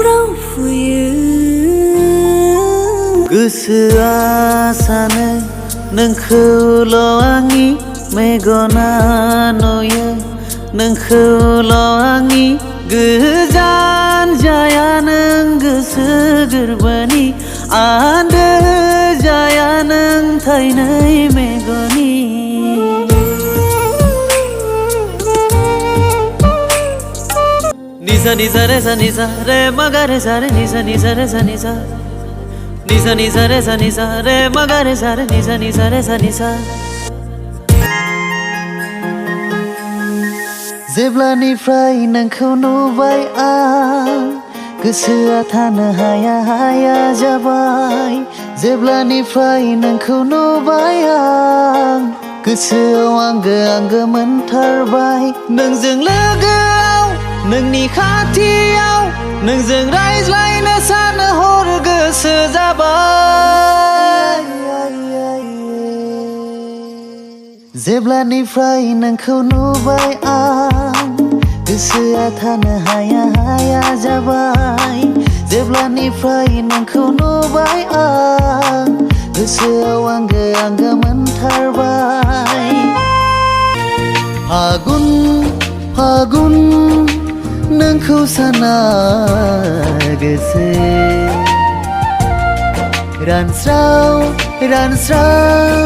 grow for you गोसोआ सानो नोंखौल' आंनि मेगना नुयो नोंखौल' आंनि गोजान जाया नों गोसो गोरबोनि आन्दो जाया नों थाइनै मेगननि निजा निजा रे जा निजा रे मगा रे जा रे निजा निजा रे जा निजा निजा निजा रे जा निजा रे मगा रे जा रे निजा निजा रे जा निजा जेब्लानिफ्राय नोंखौ नुबाय आं गोसोआ थानो हाया हाया जाबाय जेब्लानिफ्राय नोंखौ नुबाय आं गोसोआव आंगो आंगो मोनथारबाय नोंजों लोगोआव नोंनि खाथियाव नोंजों रायज्लायनो सानो हर गोसो जाबाय जेब्लानिफ्राय नोंखौ नुबाय आं गोसोआ थानो हाया हाया जाबाय जेब्लानिफ्राय नोंखौ नुबाय आं गोसोआव आंगो आंगो मोनथारबाय फागुन फागुन नोंखौ साना गोसो रानस्राव रानस्राव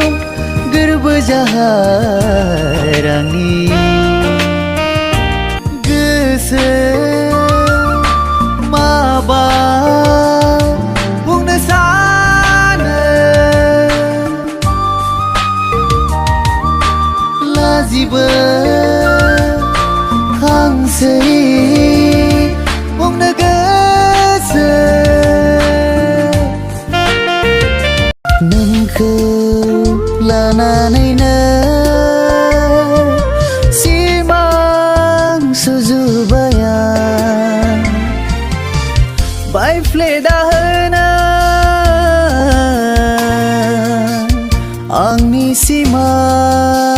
गोरबो जाहार आंनि गोसो माबा बुंनो सानो लाजिबो खांसै बुंनो गोसो नोंखौ लानानैनो सिमां सुजुबाय आं बायफ्लेदा होना आंनि सिमां